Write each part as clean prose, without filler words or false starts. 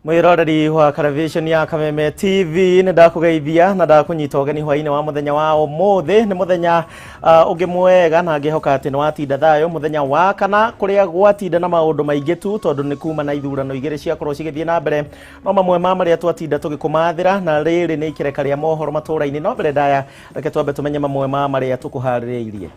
Mwiroreri wa television ya Kameme TV ndakugeithia na ndakunyita ugeni hwaini wa muthenya wa umuthi ni muthenya ungi mwega na ngihoka ati ni watinda thayo muthenya wa kana kuria gwatinda na maundu maingi tu tondu ni kuma na ithurano igiri cia korwo cigithie na mbere no mamwe ma maria twatinda tugikumathira na riri ni ikireka ria mohoro maturaini no mbere ndaya reke twambe tumenye mamwe ma maria tukuhaririirie.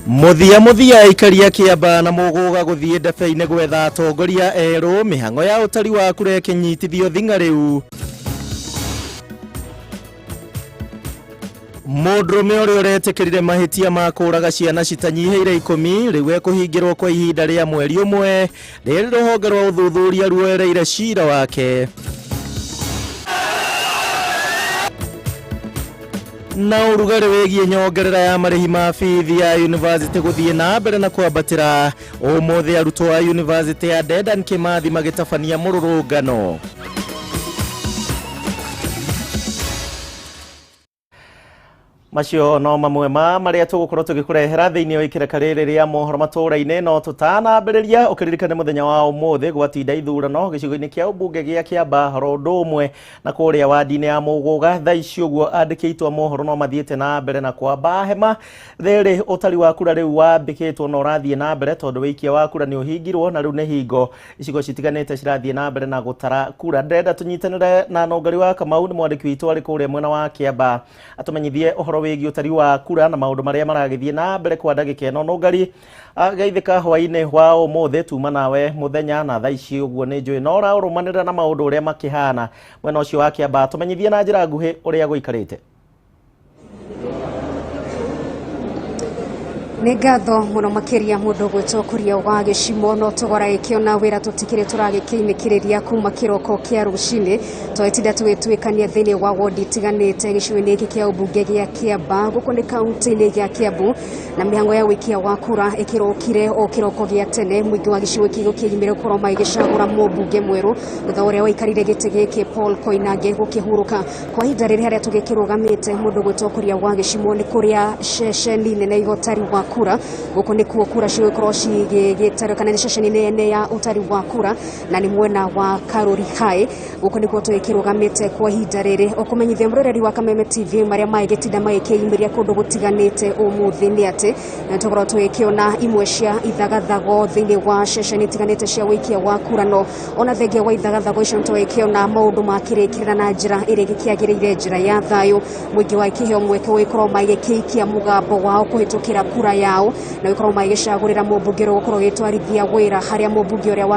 Muthia ikaria Kiamba na muguga guthie ndebe-ini gwetha atongoria eru mihango ya utari wa kure kinyitithio thinga riu. Mũndũrũme ũrĩa ũretikĩrire mahitia ma kũraga ciana citanyiheire 10 rĩu ekuhingĩrwo kwa ihinda rĩa mweri ũmwe rĩrĩ rũhonge rwa ũthuthuria ruoereire cira wake. Na urugari wegie nyongerera ya marihi ma bithi ya university guthie na mbere na kwambatira umuthi arutwo wa university ya Dedan Kimathi magitabania mururungano. Macio no mamwe ma maria tugukorwo tugikurehera thiini wa ikireka riri ria mohoro maturaini no tutanambiriria ukiririkane muthenya wa umuthi gwatinda ithurano gicigo-ini kia ubunge gia Kiamba rondo umwe na kuria wadi-ini ya Muguga thaici uguo andikitwo mohoro no mathiete na mbere na kwamba hema thiri utari wa kura riu wambikitwo no rathie na mbere tondu wikia wa kura ni uhingirwo na riu ni hingo icigo citiganite cirathie na mbere na gutara kura. Ndenda tunyitanire na Nongari wa Kamau ni mwandiki witu ari kuria mwena wa Kiamba atumenyithie uhoro wigi utari wa kura na maundu maria maragithie na mbere kwa ndagika ino. Nongari geithika hwaini wa umuthi tuma nawe muthenya na thaici uguo ni njui no rarumanira na maundu uria makihana mwena ucio wa Kiamba tumenyithie na njira nguhi uria guikarite. Negatho muno makiria mundu gwitwo Kuria wa Gichimu no tugora ikiona wira tutikire turagikiinikiriria kuma kiroko kia rucini twatinda tugitwikania thini wa ward tiganite gicigo-ini giki kia ubunge gia Kiamba guku ni kaunti-ini gia Kiambu na mihango ya wikia wa kura ikirokire o kiroko gia tene mwingi wa gicigo kigo kiimire kuroma igicagura mubunge mweru thutha uria waikarire giti giki Paul Koinange gukihuruka kwa ihinda riri haria tugikirugamite mundu gwitwo Kuria wa Gichimu ni kuria ceceni nene igotari wa kura guko ni kuo kura cigokorwo cigĩtarĩkana nĩ ceceni nene ya utari wa kura na ni mwena wa Karuri High guko ni kuo twĩkĩrũgamĩte kwa ihinda rĩrĩ ũkũmenyithia mũroreri wa Kameme TV maria maigĩtinda magĩkĩyumĩria kũndũ gũtiganĩte ũmũthĩ nĩ atĩ tũkorwo twĩkĩona imwe cia ithagathago thĩinĩ wa ceceni itiganĩte cia wĩikia wa kura no ona thengia wa ithagathago icio twĩkĩona maũndũ makĩrĩkĩrĩra na njĩra ĩrĩa gĩkĩagĩrĩire njĩra ya thayũ mũingĩ wa kĩheo mweke wĩkorwo magĩkĩikia mũgambo wao kũhĩtũkĩra kura yao na wikorwo magicagurira mubunge ro gukorwo gitwarithia wira haria mubunge uria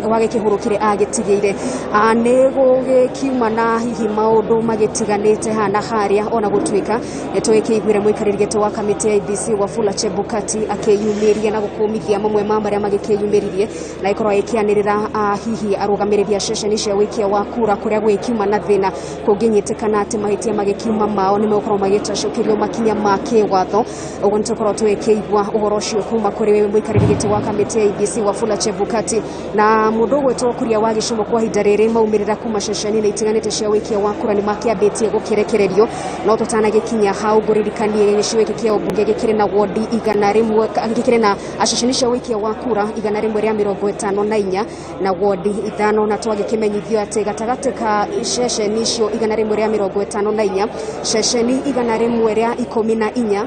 wagikihurukire agitigire anego gikiuma na hihi maundu magitiganite hana haria ona gutwika nitwikiguire muikariri gitu wa kamiti ya IBC Wafula Chebukati akiyumiria na gukumithia mamwe ma maria magikiyumiririe na ikorwo ikianirira hihi arugamiriria ceceni cia wikia wa kura kuria gwikiuma na thina kunginyitikana ati mahitia magikiuma mao ni mekorwo magitacukirio makinya ma kiwatho uguo nitukorwo twikigwa uhoro ucio kuma kuri muikariri gitu wa kamiti ya IBC Wafula Chebukati na mundu gwetwo Kuria wa Gichimu kwa ihinda riri maumirira kuma ceceni itiganite cia wikia wa kura ni makiambitie gukirekererio no tutanagikinya hau nguririkanie gicigo giki kia ubunge gikire na ward 100 gikire na ceceni cia wikia wa kura 154 na ward 5 na twagikimenyithio ati gatagate ka ceceni icio 154 ceceni 114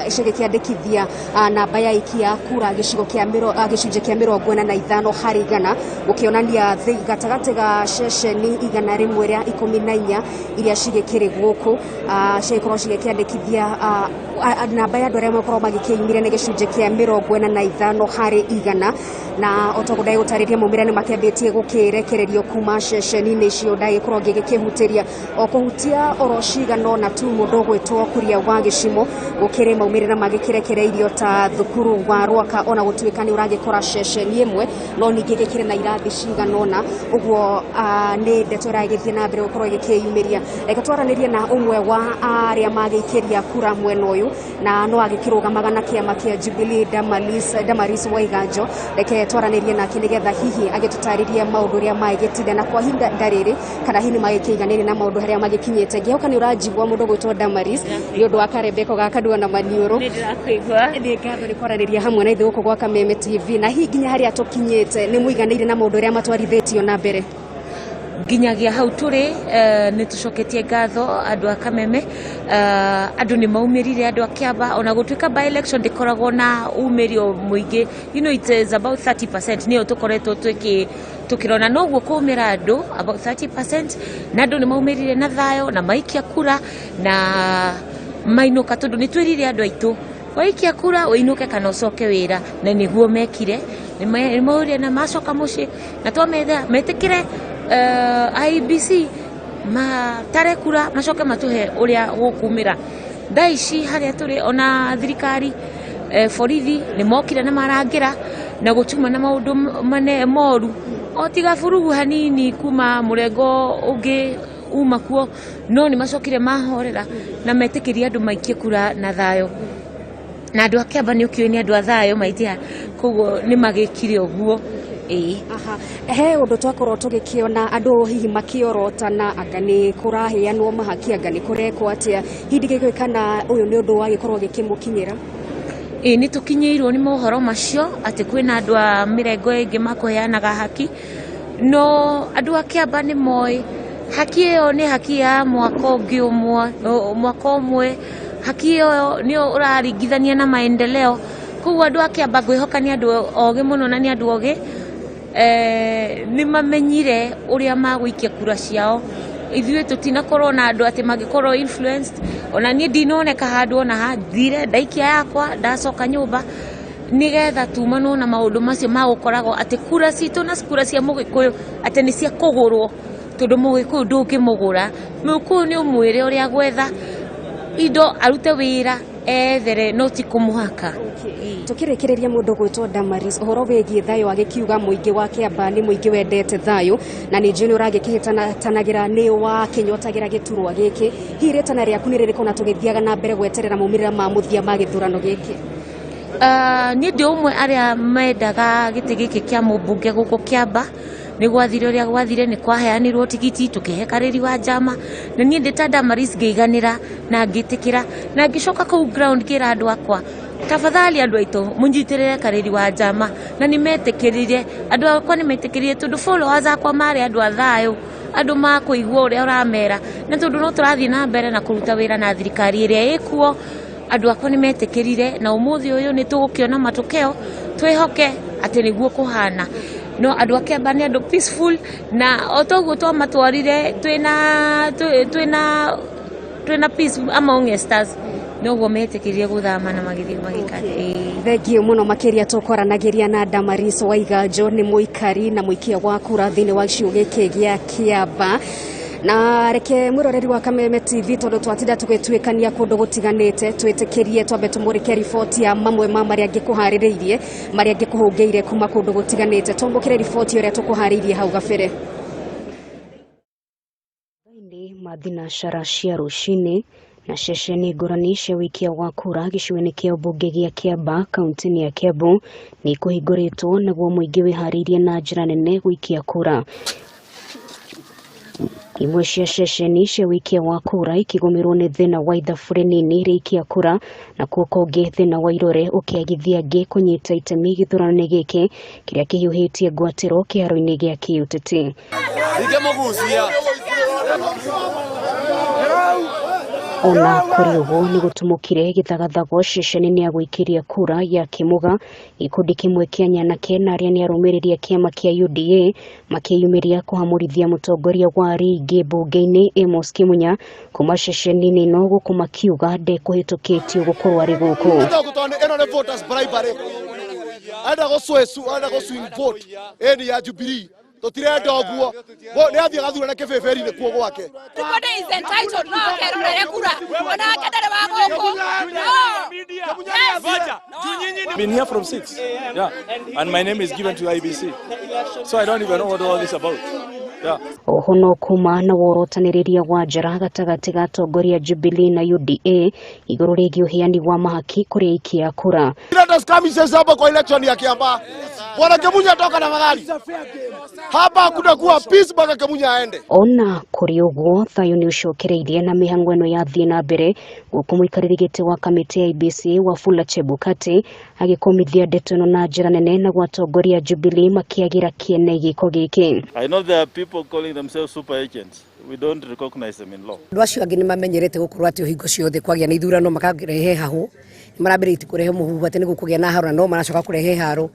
ciagikiandikithia namba ya ikia kura gicigo kia 45 hari 100 gukionania gatagate ga ceceni 114 iria cigikire guku ciakorwo cigikiandikithia namba ya ndore makorwo magikiyumire ni gicunje kia 45 hari 100 na otogudai utariria mumirane makiambitie gukirekererio kuma ceceni-ini icio ndagikorwo ngigikihutiria o kuhutia oro cigano na tu mundu gwetwo Kuria wa Gichimu gukire maumirira magikirekereirio ta thukuru wa Rwaka ona gutuika ni uragikora ceceni imwe no ningi gikire na irathi ciganona uguo ni ndeto iragithie na mbere gukorwo igikiyumiria reka twaranirie na umwe wa aria magikiria kura mwena uyu na no agikirugamaga na kiama kia Jubilee Damaris Waiganjo reke twaranirie na kinigetha hihi agitutaririe maundu ria magitinde na kwa hinda ndariri kana hini magikiganire na maundu haria magikinyete gioka ni urajigwa mundu gwitwo Damaris ni undu wa karembeko gakadua na maniuru ni ndirakuigwa ni ngatho ni kwaraniria hamwe na ithuko kwa Kameme TV na hihi nginya haria tukinyete ni muiganire na maundu ria matwarithetio na mbere ginyagia hau turi ni tucoketie ngatho andu a Kameme andu ni maumirire andu a Kiamba ona gutuika by election ndikoragwo na umirio muingi it is about 30% niyo tukoretwo tukirona noguo kumira andu about 30% na andu ni maumirire na thayo na maikia kura na mainuka tondu ni twirire andu aitu waikia kura uinuke kana ucoke wira na niguo mekire ni maurire na macoka muci na twametha metikire IBC tare kura macoke matuhe uria gukumira thaici haria turi ona thirikari borithi ni mokire na marangira na gutuma na maundu mane moru o tiga furugu hanini kuma murengo ungi uma kuo no ni macokire mahorera na metikiria andu maikie kura na thayo na andu a Kiamba ni ukio andu a thayo maitia koguo ni magikire uguo he undu twakorwo tugikiona andu hihi makiorotana angani kuraheanwo mahaki angani kurekwo atia hindi gigwikana uyu ni undu wagikorwo gikimukinyira ni tukinyeirwo ni mohoro macio ati kwina andu a mirengo ingi makuheanaga haki no andu a Kiamba ni moi haki iyo ni haki ya mwaka umwe haki iyo ni uraringithania na maendeleo koguo andu a Kiamba ngwihoka ni andu ogi muno na ni andu ogi ni mamenyire uria magwikia kura ciao ithuĩ tutinakorwo na andu ati magikorwo influenced ona ni ndinoneka handu ona hathire ndaikia yakwa ndacoka nyumba nigetha tumano na maundu macio magukoragwo ati kura citu na kura cia mugikuyu ati ni cia kugurwo tondu mugikuyu ndungimugura mugikuyu ni umwire uria gwetha indo arute wira ethere no ti kumuhaka tukirekereria mundu gwitwo Damaris uhoro wegie thayo agikiuga muingi wa Kiamba ni muingi wendete thayo na ni njini uragikihitanagira ni wa kinyotagira giturwa giki hiretana riaku ni ririko na tugithiaga na mbere gweterera maumirira ma muthia ma githurano giki ni ndi umwe aria mendaga giti giki kia mubunge guku Kiamba ni gwathire uria gwathire ni kwaheanirwo tigiti tukihekariri wa jama na ni ndita Damaris ngeiganira na ngitikira na ngicoka ku ground kira andu akwa tafadhali andu aitu munjitirire kariri wa jama na ni metikirire andu akwa ni metikirire tondu followers akwa mari andu a thayo andu makuigwa uria uramera na tondu no turathie na mbere na kuruta wira na thirikari iria ikuo andu akwa ni metikirire na umuthi uyu ni tugukiona matukeo twihoke ati niguo kuhana no andu a Kiamba ni andu peaceful na otoguo twamatwarire twina peace among us noguo metikirie guthama na magithii magikare thengio muno makiria tukoranagiria na Damaris Waiganjo ni muikari na muikia wa kura thini wa gicigo giki gia Kiamba na reke mwiroreri wa Kameme TV tondu twatinda tugitwikania kundu gutiganite twitikirie twambe tumurike riboti ya mamwe ma maria ngikuhaririirie maria ngikuhungeire kuma kundu gutiganite tumbukire riboti uria tukuhaririirie hau gabere ni mathina cia rucini na ceceni ngurani cia wikia wa kura gicigo-ini kia ubunge gia Kiamba kaunti ya Kiambu ni kuhinguritwo naguo muingi wihariirie na njira nene gwikia kura imwe cia ceceni cia wikia wa kura ikigumirwo ni thina wa ithabu rinini riikia kura na kuo kungi thina wa irore ukiagithia ngi kunyita itemi githurano-ini giki kiria kihiuhitie ngwatiro kiharo-ini gia kiuteti ona kuri uguo ni gutumukire githagathago ceceni ya gwikiria kura ya Kimuga ikundi kimwe kia nyanake na aria ni arumiriria kiama kia UDA makiyumiria kuhamurithia mutongoria wa ringi bunge-ini Amos Kimunya kuma ceceni ino gukuma kiuga ndekuhitukitio gukorwo ari guku ada go swing vote eni ya Jubilee tutirenda oguo ni athie gathura na kibeberi ni kuo gwake is entitled no kerore kura ona kedere wa goko no Been here from 6. Yeah. And my name is given to IBC. So I don't even know what all this about. Yeah. Ohono kuma na worotaniriria wa njara gatagati ga atongoria Jubilee na UDA iguru rigi uheani wa mahaki kuri aiki a kura. Hapa kwa election ya Kiambaa. Bwana Kemunya toka na magari. Hapa hakuna kuwa peace mpaka Kemunya aende. Ona kuri uguo thayo ni ucokereirie na mihango eno ya thie na mbere guku muikariri giti wa kamiti ya IBC Wafula Chebukati agikomithia ndeto na njira nene na gwatongoria Jubilee makiagira kiene giko giki. I know there are people calling themselves super agents. We don't recognize them in law. Ndwacio angi ni mamenyerete gukorwo ati uhingo ciothe kwagia na ithurano makarehe hahu marabiriti kurehe muhuhu ati ni gukugia na haro no maracoka kurehe haro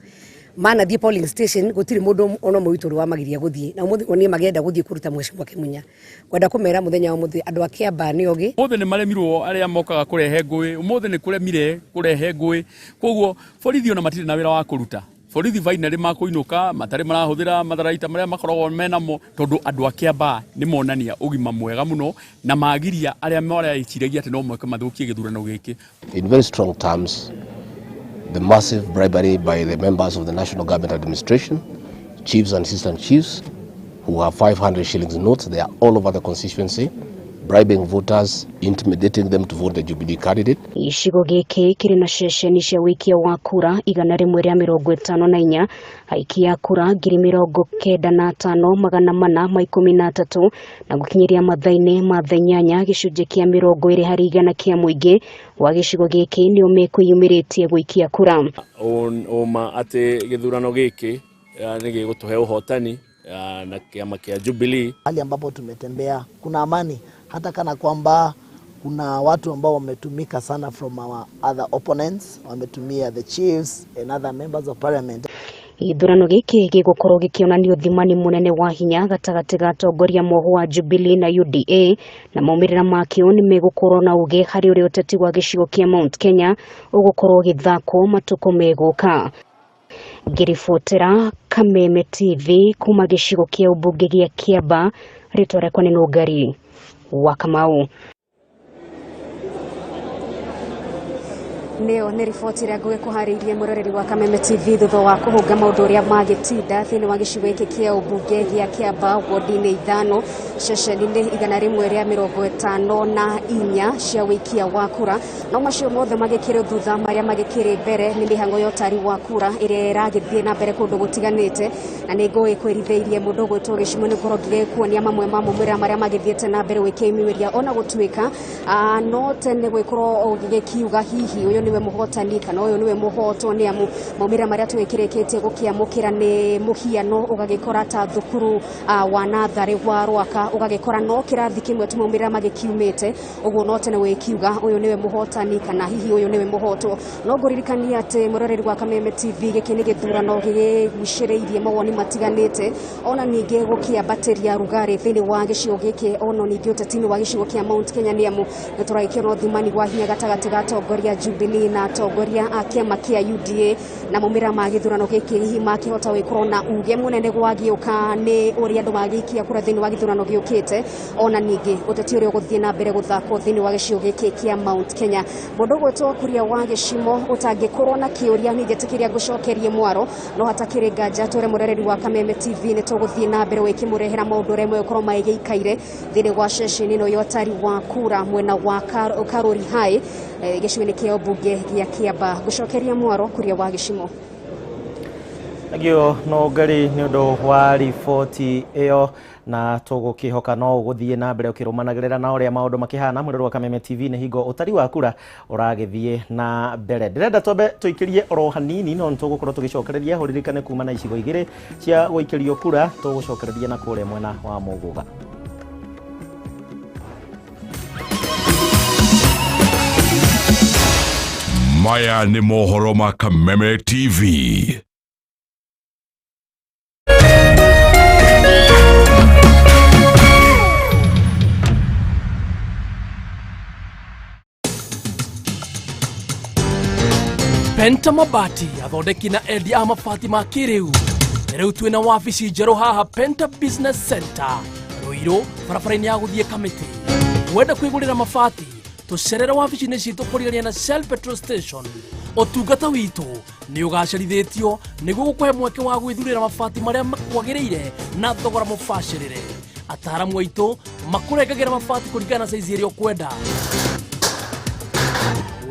mana thie polling station gutiri mundu ono mwituru wa magiria guthie na umuthi oni magenda guthie kuruta Mheshimiwa Kemunya kwenda kumera muthenya wa muthi andu a Kiambaa ni ogi umuthi ni maremirwo aria mokaga kurehe ngui umuthi ni kuremire kurehe ngui koguo borithi ona matire na wira wa kuruta borithi finally makuinuka matari marahuthira matharaita maria makoragwo menamo tondu andu a Kiambaa ni monania ugima mwega muno na magiria aria maraichiragia ati no mweke mathukie githurano giki. In very strong terms, the massive bribery by the members of the National Government Administration, chiefs and assistant chiefs, who have 500 shillings notes. They are all over the constituency, bribing voters, intimidating them to vote the Jubilee candidate. Ishigo giki kiri na ceceni cia wikia wa kura 154 aikia kura 95,413 na gukinyiria mathaine ma thanyanya gicunje kia 20 hari 100 kia muingi wa gicigo giki ni umekwiyumiritie guikia kura. Oma ate githurano giki ni gigutuhe uhotani na kiama kia Jubilee. Hali ambapo tumetembea kuna amani hata kana kwamba kuna watu ambao wametumika sana from our other opponents, wametumia the chiefs and other members of parliament. Ithurano giki gigukorwo gikionanio thimani munene wa hinya gatagati ga atongoria mohu wa Jubilee na UDA na maumirira makio ni megukorwo na uge hari uri uteti wa gicigo kia Mount Kenya ugukorwo githako matuko meguka. Ngiribotera Kameme TV kuma gicigo kia ubunge gia Kiambaa ritwa rĩakwa nĩ Nũngari wa Kamau. Neo nĩ riboti ĩrĩa ngũgĩkũharĩirie mũroreri wa Kameme TV thutha wa kũhũnga maũndũ ũrĩa magĩtinda thĩinĩ wa gĩcigo gĩkĩ kĩa ũmbunge gĩa Kiambaa wodi-inĩ 5 ceceni-inĩ 154 cia wĩikia wa kura. No macio mothe magĩkĩrĩ thutha marĩa magĩkĩrĩ mbere nĩ mĩhango ya ũtari wa kura ĩrĩa ĩragĩthiĩ na mbere kũndũ gũtiganĩte na nĩ ngũgĩkwĩrithĩirie mũndũ gwĩtwo Gichimu nĩ ngorwo ngĩkuonia mamwe ma maumĩrĩra marĩa magĩthiĩte na mbere wĩkĩumĩria ona gũtuĩka no tene gwĩkorwo ũgĩkiuga hihi ũyũ niwe muhotani kana uyu niwe muhoto ni amu maumira maria twikirikite gukiamukira ni muhiano ugagikora ta thukuru wa nathari wa Rwaka ugagikora no kirathi kimwe tu maumira magikiumite uguo no tene wikiuga uyu niwe muhotani kana hihi uyu niwe muhoto no nguririkania ati muroreri wa Kameme TV giki ni githurano giguciriirie mawoni matiganite ona ninge gukiambateria rugari thini wa gicigo giki ono ninge utetini wa gicigo kia Mount Kenya ni amu turaikirwo thimani wa hinya gatagati ga atongoria Jubilee na atongoria a kiama kia UDA na maumira ma githurano giki hihi makihota wikorwo na uge munene gwagiuka ni uri andu magikia kura thini wa githurano giukite ona ningi uteti uri uguthie na mbere guthako thini wa gicigo giki kia Mount Kenya mundu gwetwo Kuria wa Gichimu utangikorwo na kiuria ningetikiria gucokerie mwaro no hatakiri nganja tore muroreri wa Kameme TV ni tuguthie na mbere wikimurehera maundu remwe ukorwo maigeikaire thini wa ceceni no yotari wa kura mwena wa Karori High gicigo-ini kia ubunge gia Kiambaa gucokeria mwaro Kuria wa Gichimu. Agio no ngari ni undu wa riboti iyo na tugukihoka no uguthie na mbere ukirumanagirira na uria maundu makihana muroreri wa Kameme TV ni hingo utari wa kura uragithie na mbere ndirenda tobe tuikirie oro hanini no tugukorwo tugicokereria huririkane kuma na icigo igiri cia guikirio kura tugucokereria na kuria mwena wa Muguga. Maya ni mohoro ma Kameme TV. Penta Mabati athondeki na endia a mabati ma kiriu riu twina wabici njeru haha Penta Business Center Ruiru barabara-ini ya guthie Kamiti. Wenda kwigurira mabati tucerere wabici-ini citu kuriania na Shell Petrol Station Otungata witu ni ugacerithitio niguo gukuhe mweke wa gwithurira mabati maria makwagiriire na thogora mubacirire. Ataramu aitu makurengagira mabati kuringana na size iria ukwenda.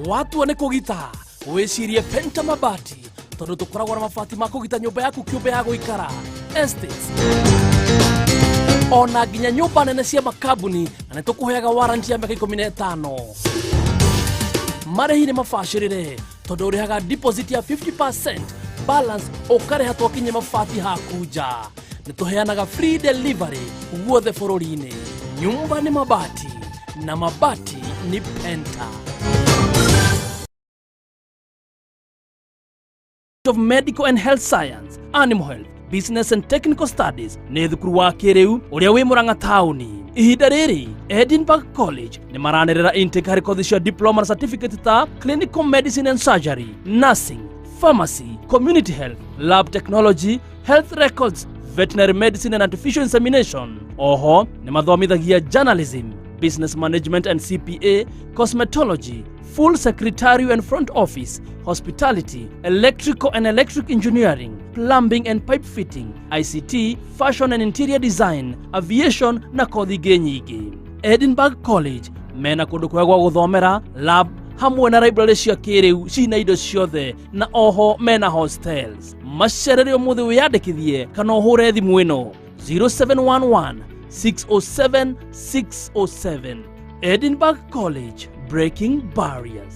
Watu ni kugita wicirie Penta Mabati tondu tukoragwo na mabati ma kugita nyumba yaku kiumbe ya guikara estates ona nginya nyumba nene cia makambuni na nĩ tũkũheaga warranty ya mĩaka 15. Marĩhi nĩ mabacĩrĩre tondũ ũrĩhaga deposit ya 50%, balance ũkarĩha twakinye mabati haku nja. Nĩ tũheanaga free delivery guothe bũrũri-inĩ. Nyumba nĩ mabati na mabati nĩ Penta. Of Medical and Health Science, Animal Health, Business and Technical Studies nĩ thukuru wa kĩrĩu ũrĩa wĩ Murang'a taũni. Ihinda rĩrĩ Edinburgh College nĩ maranĩrĩra intake harĩ kothi cia diploma na certificate ta Clinical Medicine and Surgery, Nursing, Pharmacy, Community Health, Lab Technology, Health Records, Veterinary Medicine and Artificial Insemination. Oho nĩ mathomithagia Journalism, Business Management and CPA, Cosmetology, Full Secretarial and Front Office, Hospitality, Electrical and Electric Engineering, Plumbing and Pipe Fitting, ICT, Fashion and Interior Design, Aviation na kothi ingĩ nyingĩ. Edinburgh College mena kũndũ kwega gwa gũthomera, lab hamwe na library cia kĩrĩu cina indo ciothe na oho mena hostels. Macerere ũmũthĩ wĩyandĩkithie kana ũhũre thimũ ĩno 0711 607 607. Edinburgh College, breaking barriers.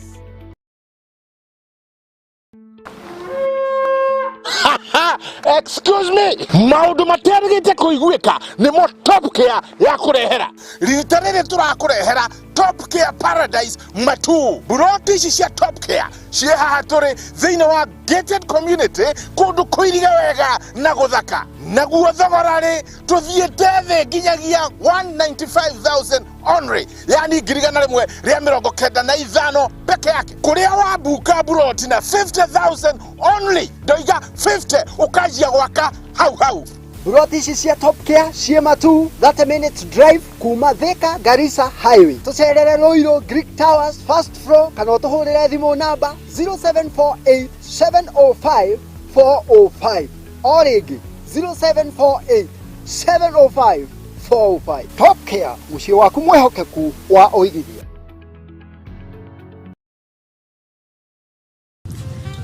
Excuse me, maundu materigite kuiguika ni mo Top Care ya kurehera. Rita riri turakurehera Top Care Paradise Matu. Buroti ici cia Top Care cie haha turi thiini wa gated community kundu kuiriga wega na guthaka. Naguo thogora ri tuthiete thi nginyagia 195,000 only, yani ngirigana rimwe ria 95 peke yake. Kuria wa buka buroti na 50,000 only, ndoiga 50 ukajia gwaka hau. Buroti ici cia Top Care cie Matu, 30 minutes drive kuma Thika Garissa Highway. Tucerere Ruiru Greek Towers first floor kana utuhurire thimu namba 0748 705 405 origi 0748 705 405. Top Care, muciĩ waku mwehokeku wa ũigithia.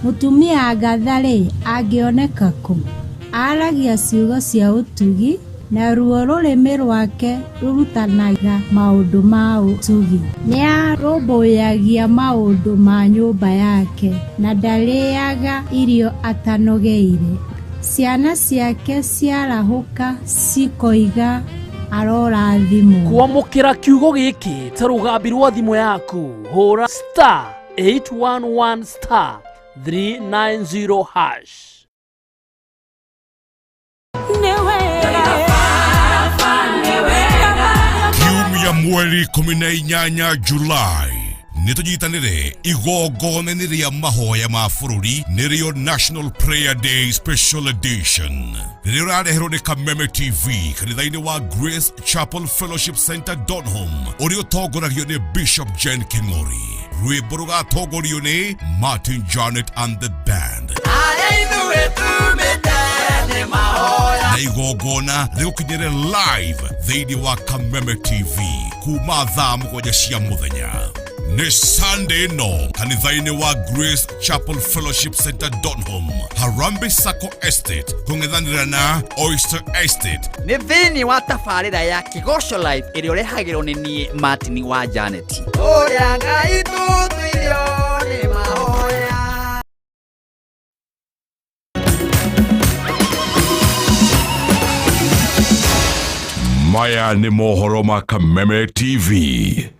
Mutumia Agatharĩ angĩoneka kũ? Aragia ciugo cia ũtugi na ruo rũrĩmĩ rwake rũrutanaga maũndũ ma ũtugi. Nĩ arũmbũyagia maũndũ ma nyũmba yake na ndarĩaga irio atanogeire. Ciana ciake ciarahũka cikoiga arorathimwo. Kwamũkĩra kiugo gĩkĩ ta rũgambi rwa thimũ yaku hũra *811*390#. Kiumia mweri 18 Julai nitujitanire igongona-inĩ rĩa mahoya ma bũrũri nĩrĩo National Prayer Day Special Edition rĩrĩa ũrareherwo nĩ Kameme TV kanitha-inĩ wa Grace Chapel Fellowship Center Donholm ũrĩa ũtongoragio nĩ Bishop Jen King'ori. Rwĩmbo rũgatongorio nĩ Martin Janet and the Band. Na igongona rĩgũkinyĩre live thĩinĩ wa Kameme TV kuma thaa 7 cia mũthenya. Nĩ Sunday no kanitha-inĩ wa Grace Chapel Fellowship Center Donholm, Harambee Sacco Estate, kũng'ethanĩra na Oyster Estate. Nĩ thĩinĩ wa tabarĩra ya Kĩgoco Live ĩrĩa ũrehagĩrwo nĩ niĩ Martin wa Janet. Ũrĩa Ngai tũtuirio nĩ mahoya. Maya nĩ mohoro ma Kameme TV.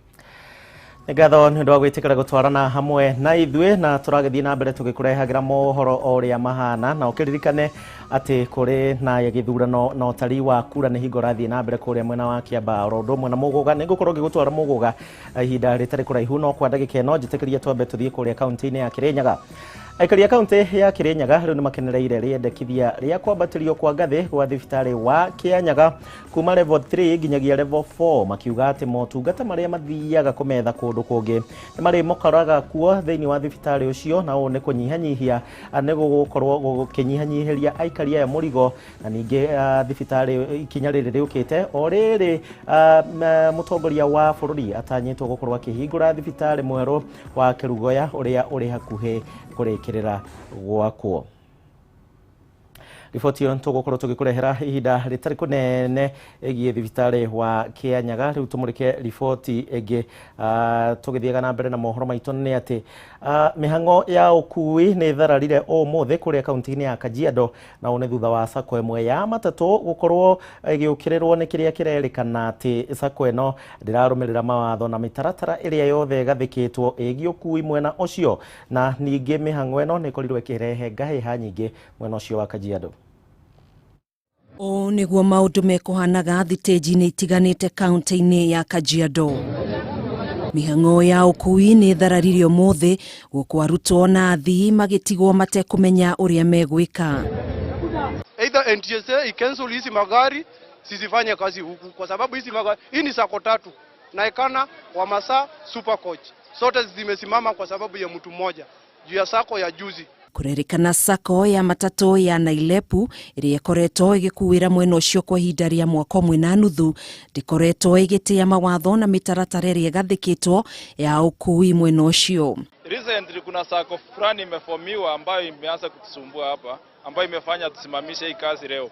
Ngatho nĩ ũndũ wa gwĩtĩkĩra gũtwarana hamwe na ithuĩ na tũragĩthiĩ na mbere tũgĩkũrehagĩra mohoro o ũrĩa mahana na ũkĩririkane atĩ kũrĩ na gĩthurano na ũtari wa kura nĩ hingo rathiĩ na mbere kũrĩa mwena wa Kĩamba oro ũndũ ũmwe na Mũgũga. Nĩ ngũkorwo ngĩgũtwara Mũgũga ihinda rĩtarĩ kũraihu no kwa ndagĩka ĩno njĩtĩkĩrie twambe tũthiĩ kũrĩa kaunti-inĩ ya Kĩrĩnyaga Aikari kaunti ya Kirinyaga riu ni makenereire riendekithia ria kwambatirio kwa ngathi gwa thibitari wa Kianyaga kuma level 3 ginyagia level 4 makiuga ati motungata maria mathiaga kumetha kundu kungi ni mari mokoraga kuo thiini wa thibitari ucio na one kunyihanyihia ne gukorwo gukinyihanyihiria aikari aya murigo na ningi thibitari ikinya riri riukite o riri mutongoria wa bururi atanyitwo gukorwo akihingura thibitari mweru wa Kirugoya uria uri hakuhe kurekerera gwakwo. Riboti yo tugukorwo tugikurehera ihinda ritari kunene egie thibitari wa Kianyaga riu tumurike riboti ege tugithiaga na mbere na mohoro maitu ni ati mihango ya ukui ni thararire o mothe kuria kaunti-ini ya Kajiado na one thutha wa sako emwe ya matatu gukorwo igiukirerwo ni kiria kirerikana ati sako eno ndirarumirira mawatho na mitaratara iria yothe gathikitwo igi ukui mwena ucio na ningi mihango eno ni korirwe kirehe ngahiha nyingi mwena ucio wa Kajiado. O niguo maundu mekuhanaga thitĩnji-inĩ itiganĩte kaunti-inĩ ya Kajiado. Mĩhang'o ya ũkui nĩ thararirio mothe gũkũ arutwo na athii magĩtigwo matekũmenya ũrĩa megwĩka. Either NTSA icancel hizi magari sisifanye kazi huku kwa sababu hizi magari hii ni sako tatu na ikana wa masaa super coach sote zimesimama kwa sababu ya mtu mmoja juu ya sako ya juzi. Kurerikana sako ya matatu ya Nailepu iria ikoretwo igikuwira mwena ucio kwa ihinda ria mwaka ũmwe na nuthu ndikoretwo igitia mawatho na mitaratara iria gathikitwo ya ukui mwena ucio. Recently kuna sako fulani imeformiwa ambayo imeanza kutusumbua hapa ambayo imefanya tusimamishe hii kazi leo.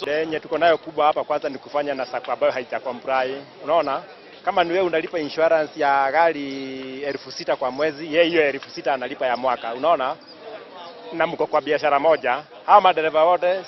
Yenye tuko nayo kubwa hapa kwanza ni kufanya na sako ambayo haitacomply. Unaona? Kama ni wewe unalipa insurance ya gari 6,000 kwa mwezi, yeye hiyo 6,000 analipa ya mwaka. Unaona? Na mko kwa biashara moja, hao madereva wote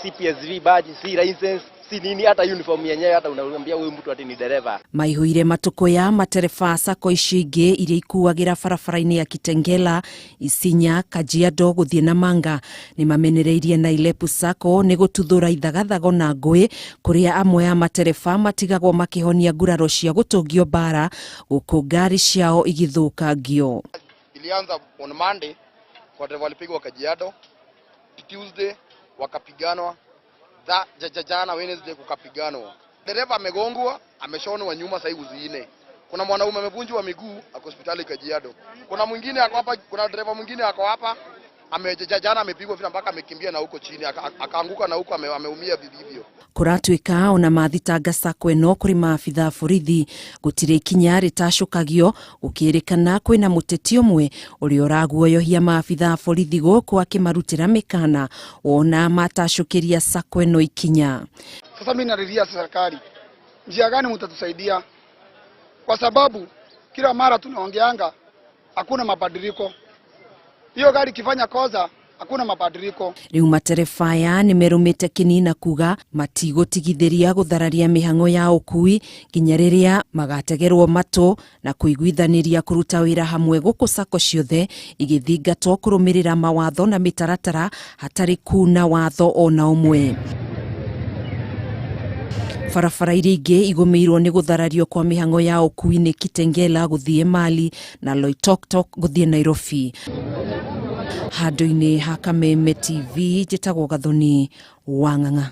si PSV badge, si license, si nini, hata uniform yenyewe hata unaambia huyu mtu ati ni dereva. Maihũire matuko ya matereba sako icio ingĩ iria ikuagĩra barabara-inĩ ya Kitengela, Isinya, Kajiado gũthiĩ na Manga nĩ mamenereirie Nailepu sako nĩ gũtuthũra ithagathago na ngũĩ kũrĩa amwe a matereba matigagwo makĩhonia nguraro cia gũtũngio bara gũkũ ngari ciao igithũkangio. Ilianza on Monday kwa dereva walipigwa Kajiado, Tuesday wakapiganwa, jana Wednesday kukapiganwa. Dereva amegongwa, ameshonwa nyuma sasa hivi 4. Kuna mwanaume amevunjwa miguu ako hospitali Kajiado. Kuna mwingine ako hapa, kuna dereva mwingine ako hapa jana amepigwa vile mpaka amekimbia na huko chini akaanguka na huko ameumia vivyo. Kuratuika ona mathitanga sako eno kuri maabitha borithi gutire ikinya ritacukagio ukirikana kwina muteti umwe uri oraguoyohia maabitha borithi guku akimarutira mikana ona matacukiria sako eno ikinya. Sasa mimi nariria serikali, njia gani mtatusaidia? Kwa sababu kila mara tunaongeanga hakuna mabadiliko. Hiyo gari kifanya koza hakuna mabadiliko. Riu matereba aya nimerumite kinina kuga matigũtigithĩria gũthararia mĩhang'o ya ũkui nginya rĩrĩa magategerwo matũ na kũiguithaniria kũruta wĩra hamwe gũkũ sako ciothe igĩthingatwo kũrũmĩrĩra mawatho na mĩtaratara hatarĩ kuna watho ona ũmwe. Barabara iria ingĩ igũmĩirwo nĩ gũtharario kwa mĩhang'o ya ũkui nĩ Kitengela gũthiĩ Mali na Loitoktok gũthiĩ Nairobi. Handũ-inĩ ha Kameme TV njĩtagwo Gathoni wa Ng'ang'a.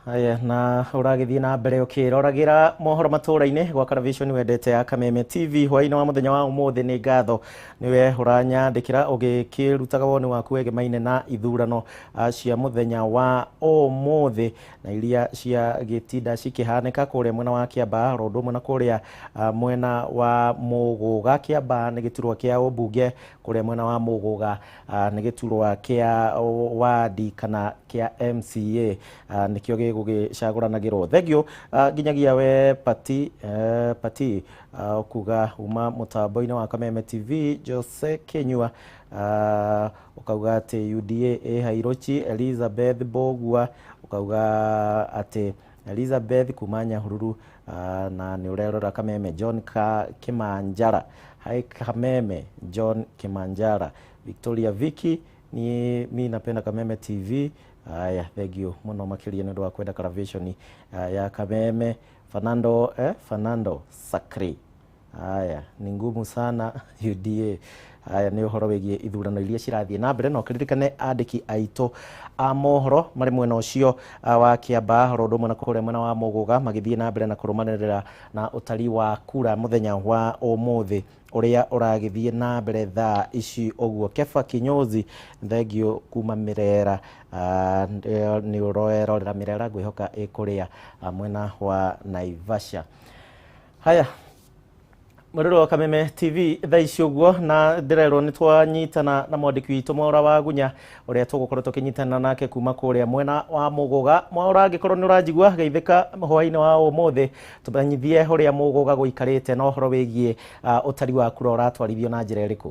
Haya na uragithii na mbere ukiroragĩra mohoro matũra-inĩ gwa television wendete ya Kameme TV hwaĩ-inĩ wa mũthenya wa ũmũthĩ nĩ ngatho niwe uranyandĩkĩra ũgĩkĩrutaga woni waku wegemaine na ithurano cia mũthenya wa ũmũthĩ na iria cia gĩtinda cikĩhanĩka kũrĩa mwena wa Kĩamba ro ũndũ ũmwe na kũrĩa mwena wa Mũgũga. Kĩamba nĩ gĩturwa kĩa ũmbunge, kũrĩa mwena wa Mũgũga nĩ gĩturwa kĩa wadi kana kĩa MCA nĩkĩo gũgĩcagũranagĩrwo. Thengio nginyagia we Pati kuga uma mũtambo-inĩ wa Kameme TV Jose Kenyua ukauga atĩ UDA Hairochi Elizabeth Bogua ukauga atĩ Elizabeth kuma Nyahururu na nĩ ũrerora Kameme John Kimanjara. Hai Kameme John Kimanjara. Victoria Vicky ni mimi napenda Kameme TV. Haya, thengio muno makĩria nĩ ũndũ wa kwenda television ya Kameme. Fernando Sakri. Haya, ni ngumu sana UDA. Aya nĩ ũhoro wĩgiĩ ithurano iria cirathiĩ na mbere, no kĩririkane andĩki aitũ a mohoro marĩ mwena ũcio wa Kĩamba horo ũndũ ũmwe na kũrĩa mwena wa Mũgũga magĩthiĩ na mbere na kũrũmanĩrĩra na ũtari wa kura mũthenya wa ũmũthĩ ũrĩa ũragĩthiĩ na mbere thaa ici ũguo. Kefa Kinyozi thengio kuma Mirera nĩ ũrorera Mirera ngwĩhoka ĩkũrĩa mwena wa Naivasha. Haya Mwerero Kameme TV thaa ici ũguo, na ndĩrerwo nĩ twanyitana na mwandĩki witũ Mwaũra wa Gunya ũrĩa tũgũkorwo tũkĩnyitana nake kuma kũrĩa mwena wa Mũgũga. Mwaũra, angĩkorwo nĩ ũranjigua geithĩka hwaĩ-inĩ wa ũmũthĩ tũmenyithie ũrĩa Mũgũga gũikarĩte na ũhoro wĩgiĩ ũtari wa kura ũratwarithio na njĩra ĩrĩkũ?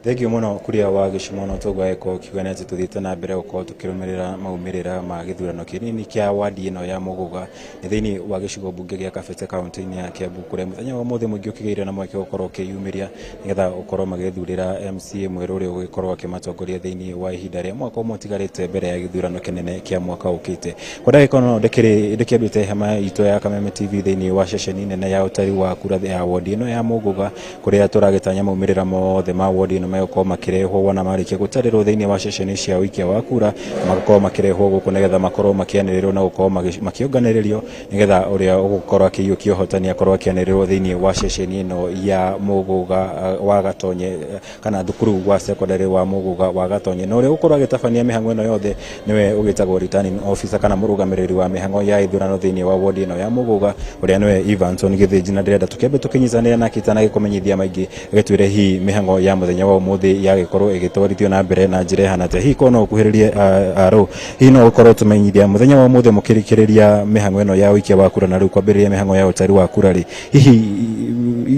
Thengio mũno Kuria wa Gichimu no tũgweko kiuga nĩ atĩ tũthiĩte na mbere gũkorwo tũkĩrũmĩrĩra maumĩrĩra ma gĩthurano kĩnini kĩa wadi ĩno ya Mũgũga thĩinĩ wa gĩcigo mbunge gĩa Kabete kaunti-inĩ ya Kiambu, kũrĩa mũthenya wa ũmũthĩ mũingĩ ũkĩgĩire na mweke gũkorwo ũkĩyumĩria nĩgetha ũkorwo magĩthurĩra MCA mwerũ ũrĩa ũgĩkorwo akĩmatongoria thĩinĩ wa ihinda rĩa mwaka ũmwe ũtigarĩte mbere ya gĩthurano kĩnene kĩa mwaka ũkĩte. Kwa ndagĩka no ndĩkĩambĩte hema itũ ya Kameme TV thĩinĩ wa ceceni nene ya ũtari wa kura ya wadi ĩno ya Mũgũga, kũrĩa tũragĩtanya maumĩrĩra mothe ma wadi ĩno magĩkorwo makĩrehwo wana marĩkia gũtarĩrwo thĩinĩ wa ceceni cia ũikia wa kura, magakorwo makĩrehwo gũkũ nĩgetha makorwo makĩanĩrĩrwo na gũkorwo makĩonganĩrĩrio nĩgetha ũrĩa ũgũkorwo akĩiyũkia ũhotani akorwo akĩanĩrĩrwo thĩinĩ wa ceceni ĩno ya Mũgũga wa Gatonye kana thukuru wa secondary wa Mũgũga wa Gatonye, na ũrĩa ũgũkorwo agĩtabania mĩhang'o ĩno yothe nĩwe ũgĩtagwo returning officer kana mũrũgamĩrĩri wa mĩhang'o ya ithurano thĩinĩ wa ward ĩno ya Mũgũga, ũrĩa nĩwe Evanson Gĩthĩnji, na ndĩrenda tũkĩambe tũkĩnyitanĩra nake itanagĩkũmenyithia maingĩ gĩtwĩre hihi mĩhang'o ya mũthenya wa ũmũthĩ yagĩkorwo ĩgĩtwarithio na mbere na njĩra ihana atĩa. Hihi korwo no ũkuhĩrĩrie aro, hihi no ũkorwo tũmenyithia mũthenya wa ũmũthĩ mũkĩrĩkĩrĩria mĩhang'o ĩno ya ũikia wa kura na rĩu kwambĩrĩria mĩhang'o ya ũtari wa kura rĩ, hihi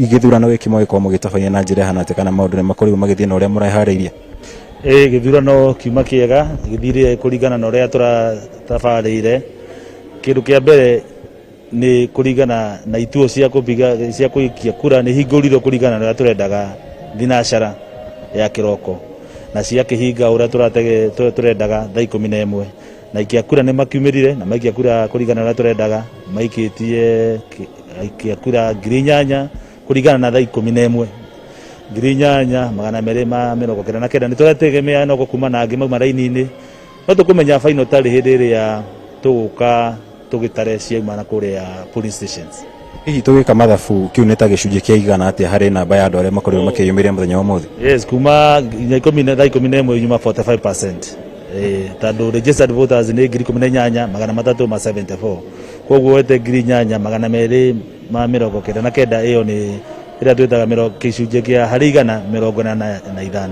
gĩthurano gĩkĩ mũgĩkorwo mũgĩtabania na njĩra ihana atĩa kana maũndũ nĩ makorirwo magĩthiĩ na ũrĩa mũreharĩirie? Gĩthurano kiuma kĩega gĩthire kũringana na ũrĩa tũratabarĩire. Kĩndũ kĩa mbere nĩ kũringana na ituo cia kũikia kura nĩ hingũrirwo kũringana na ũrĩa tũrendaga thinacara ya kĩroko, na ciakĩhinga ũrĩa tũrendaga thaa 11 na ikia kura nĩ makiumĩrire na maikia kura kũringana na ũrĩa tũrendaga, maikĩtie aikia kura 8,000 kũringana na thaa 11 8,299. Nĩ tũrategemea no kuma na angĩ mauma raini-inĩ, no tũkũmenya final tarĩ hĩndĩ ĩrĩa tũgũka tũgĩtare ciauma na kũrĩa polling stations. Hihi tũgĩka mathabu kĩu nĩ ta gĩcunjĩ kĩa igana atĩa harĩ namba ya andũ arĩa makorirwo makĩyumĩria mũthenya wa ũmũthĩ? Yes, kuma thaa 11 nyuma 45%. Tondũ registered voters nĩ 18,374. Koguo wete 8,299 ĩyo nĩ ĩrĩa twĩtaga gĩcunjĩ kĩa harĩ igana 45.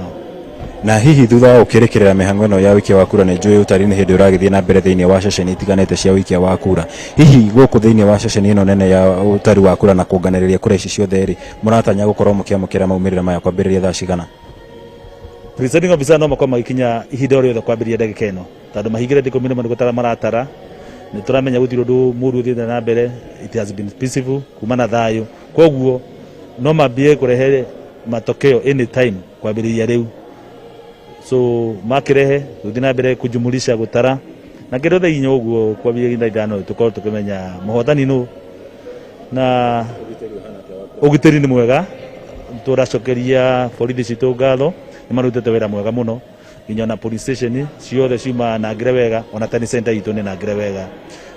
Na hihi thutha wa ũkĩrĩkĩrĩra mĩhang'o ĩno ya ũikia wa kura nĩ njũĩ ũtari nĩ hĩndĩ ũragĩthiĩ na mbere thĩinĩ wa ceceni itiganĩte cia ũikia wa kura. Hihi gũkũ thĩinĩ wa ceceni ĩno nene ya ũtari wa kura na kũnganĩrĩria kura ici ciothe rĩ, mũratanya gũkorwo mũkĩamũkĩra maumĩrĩra maya kwambĩrĩria thaa cigana? Presiding officer no makorwo magĩkinya ihinda o rĩothe kwambĩrĩria ndagĩka ĩno, tondũ mahingĩre ndĩkũ mĩnene nĩ maratara. Nĩ tũramenya gũtirĩ ũndũ mũru ũthiĩte na mbere, it has been peaceful kuma na thayũ, koguo no mambie kũrehe matokeo anytime kwambĩrĩria rĩu. So makĩrehe gũthiĩ na mbere kujumulisha gũtara na kĩndũ thaa 4 ũguo kwambĩrĩria ihinda ithano tũkorwo tũkĩmenya mũhotani nũ na ũgitĩri nĩ mwega. Tũracokeria borithi citũ ngatho, nĩ marutĩte wĩra mwega mũno, nginya na police station ciothe ciuma na ngire wega, ona tani center itũ nĩ na ngire wega,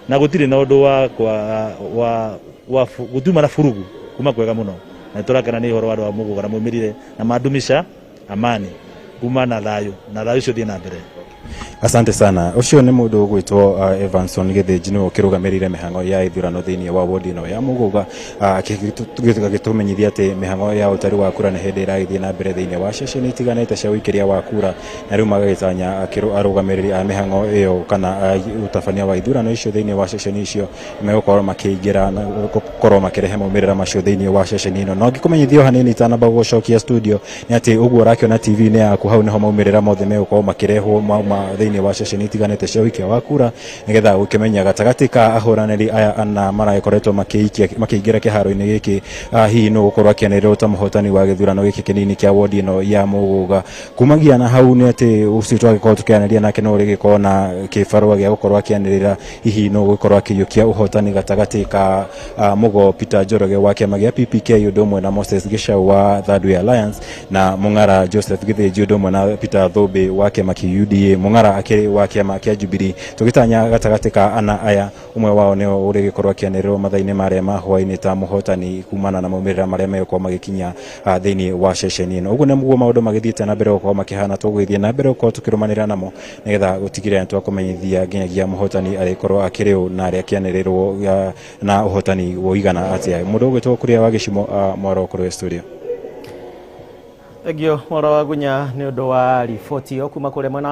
na gũtirĩ na ũndũ wa gũtuma na furugu kuma kwega mũno, na tũrakena nĩ ũhoro wa andũ a Mũgũga na moimĩrire na madumisha amani kuma na thayũ ũcio thiĩ na mbere. Asante sana. Ucio nĩ mũndũ ũgwĩtwo Evanson Gĩthĩnji nĩwe ũkĩrũgamĩrĩire mĩhang'o ya ithurano thĩinĩ wa ward ĩno ya Mũgũga, agĩtũmenyithia atĩ mĩhang'o ya ũtari wa kura nĩ hĩndĩ ĩragĩthiĩ na mbere thĩinĩ wa ceceni itiganĩte cia ũikĩria wa kura, na rĩu magagĩtanya arũgamĩrĩri a mĩhang'o ĩyo kana ũtabania wa ithurano icio thĩinĩ wa ceceni icio megũkorwo makĩingĩra na gũkorwo makĩrehe maumĩrĩra macio thĩinĩ wa ceceni ĩno. No ngĩkũmenyithia hanini itanamba gũcokia studio nĩ atĩ ũguo ũrakĩona TV-inĩ yaku hau nĩho maumĩrĩra mothe megũkorwo makĩrehwo thĩinĩ thiini wa ceceni itiganite cia wikia wa kura nigetha gukimenya gatagati ka ahuraniri aya ana marakoretwo makiingira kiharo-ini giki hihi no gukorwo akianirwo ta muhotani wa githurano giki kinini kia wodi ino ya Muguga. Kumagia na hau ni ati ucio twagikorwo tukianaria nake no rigikorwo na kibarua gia gukorwo akianirira hihi no gukorwo akiyukia uhotani gatagati ka Mugo Peter Njoroge wa kiama gia PPK udomwe na Moses Gishau wa Third Way Alliance na Mung'ara Joseph Githĩnji udomwe na Peter Thobe wa kiama kia UDA. Mung'ara akiri wa kiama kia Jubilee. Tugitanya gatagati ka ana aya umwe wao ni urigikorwo akianirwo mathaini maria ma hwaini ta muhotani kumana na maumirira maria megũkorwo magikinya thiini wa ceceni ino. Uguo nĩguo maũndũ magithiĩte na mbere gũkorwo makihana, tũgũthiĩ na mbere gũkorwo tũkĩrũmanĩrĩra namo nigetha gũtigĩrĩra nĩtwakũmenyithia nginyagia muhotani arĩkorwo akĩrĩ ũ na arĩa akĩanĩrĩrwo na uhotani woigana atĩa. Mũndũ ũgwĩtwo Kuria wa Gichimu mwaro kũrĩ studio. Thengio mwaro wa Gunya nĩ ũndũ wa riboti yo kuma kũrĩa mwena